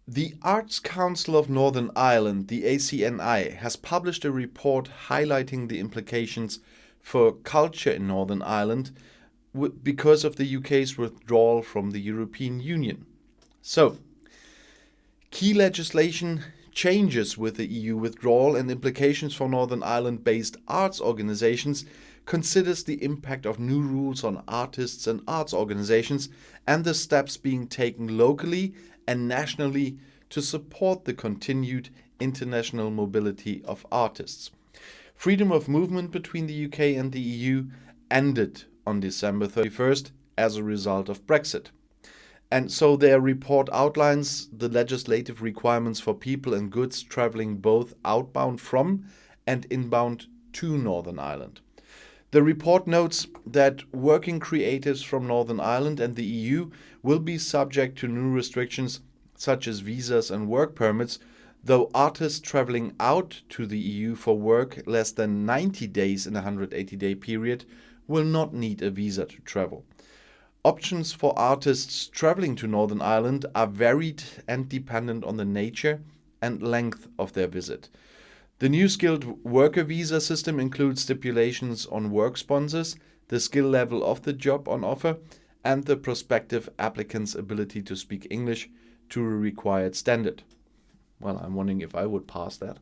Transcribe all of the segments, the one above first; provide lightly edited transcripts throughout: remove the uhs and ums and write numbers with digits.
The Arts Council of Northern Ireland, the ACNI, has published a report highlighting the implications for culture in Northern Ireland because of the UK's withdrawal from the European Union. So, key legislation changes with the EU withdrawal and implications for Northern Ireland-based arts organizations considers the impact of new rules on artists and arts organizations and the steps being taken locally and nationally to support the continued international mobility of artists. Freedom of movement between the UK and the EU ended on December 31st as a result of Brexit. And so their report outlines the legislative requirements for people and goods traveling both outbound from and inbound to Northern Ireland. The report notes that working creatives from Northern Ireland and the EU will be subject to new restrictions such as visas and work permits, though artists traveling out to the EU for work less than 90 days in a 180-day period will not need a visa to travel. Options for artists traveling to Northern Ireland are varied and dependent on the nature and length of their visit. The new skilled worker visa system includes stipulations on work sponsors, the skill level of the job on offer, and the prospective applicant's ability to speak English to a required standard. Well, I'm wondering if I would pass that.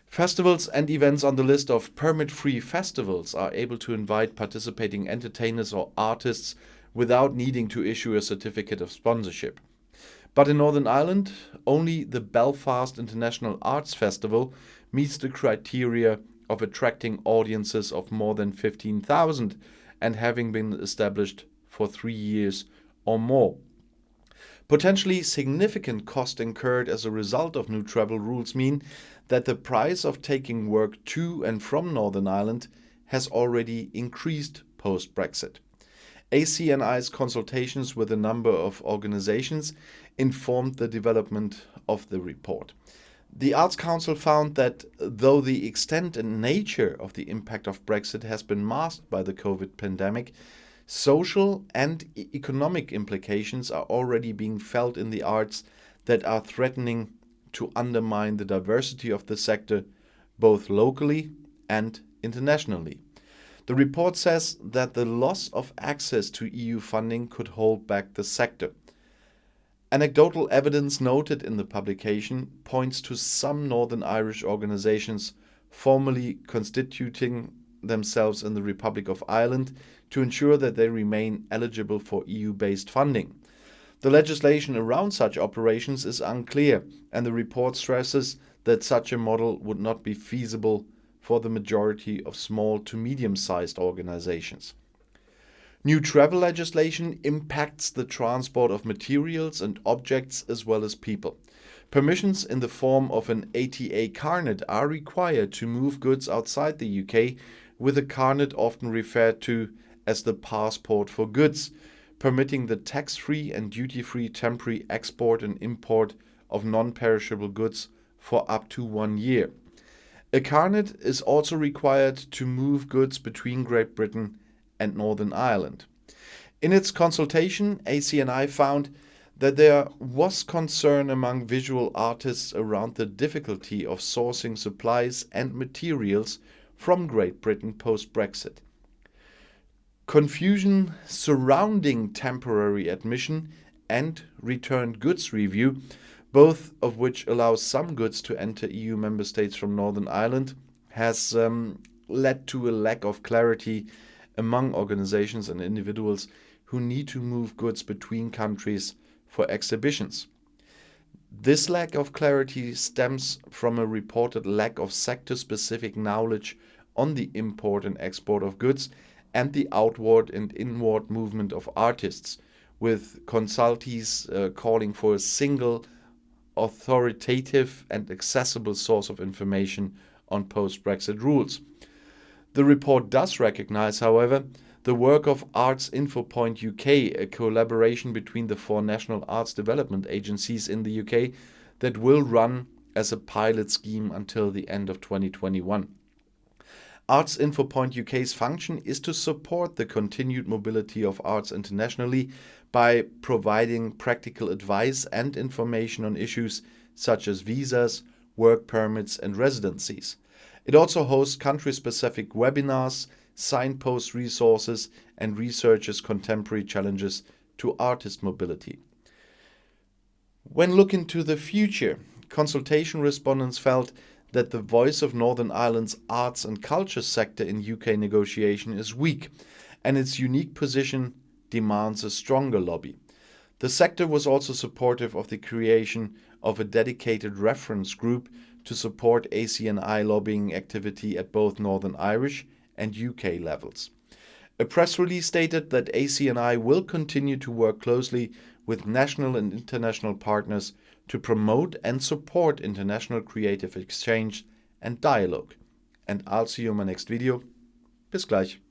Festivals and events on the list of permit-free festivals are able to invite participating entertainers or artists without needing to issue a certificate of sponsorship. But in Northern Ireland, only the Belfast International Arts Festival meets the criteria of attracting audiences of more than 15,000 and having been established for 3 years or more. Potentially significant cost incurred as a result of new travel rules mean that the price of taking work to and from Northern Ireland has already increased post-Brexit. ACNI's consultations with a number of organizations informed the development of the report. The Arts Council found that though the extent and nature of the impact of Brexit has been masked by the COVID pandemic, social and economic implications are already being felt in the arts that are threatening to undermine the diversity of the sector, both locally and internationally. The report says that the loss of access to EU funding could hold back the sector. Anecdotal evidence noted in the publication points to some Northern Irish organizations formally constituting themselves in the Republic of Ireland to ensure that they remain eligible for EU-based funding. The legislation around such operations is unclear, and the report stresses that such a model would not be feasible for the majority of small to medium-sized organizations. New travel legislation impacts the transport of materials and objects as well as people. Permissions in the form of an ATA carnet are required to move goods outside the UK, with a carnet often referred to as the passport for goods, permitting the tax-free and duty-free temporary export and import of non-perishable goods for up to 1 year. A carnet is also required to move goods between Great Britain and Northern Ireland. In its consultation, ACNI found that there was concern among visual artists around the difficulty of sourcing supplies and materials from Great Britain post-Brexit. Confusion surrounding temporary admission and returned goods review, both of which allow some goods to enter EU member states from Northern Ireland, has led to a lack of clarity among organizations and individuals who need to move goods between countries for exhibitions. This lack of clarity stems from a reported lack of sector-specific knowledge on the import and export of goods and the outward and inward movement of artists, with consultees calling for a single, authoritative and accessible source of information on post-Brexit rules. The report does recognize, however, the work of Arts Info Point UK, a collaboration between the 4 national arts development agencies in the UK that will run as a pilot scheme until the end of 2021. Arts Info Point UK's function is to support the continued mobility of arts internationally by providing practical advice and information on issues such as visas, work permits, and residencies. It also hosts country-specific webinars, signpost resources, and researches contemporary challenges to artist mobility. When looking to the future, consultation respondents felt that the voice of Northern Ireland's arts and culture sector in UK negotiation is weak, and its unique position demands a stronger lobby. The sector was also supportive of the creation of a dedicated reference group to support ACNI lobbying activity at both Northern Irish and UK levels. A press release stated that ACNI will continue to work closely with national and international partners to promote and support international creative exchange and dialogue. And I'll see you in my next video. Bis gleich.